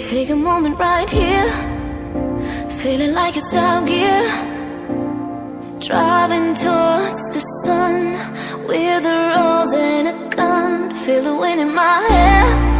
Take a moment right here, feeling like it's out gear. Driving towards the sun with a rose and a gun. Feel the wind in my hair,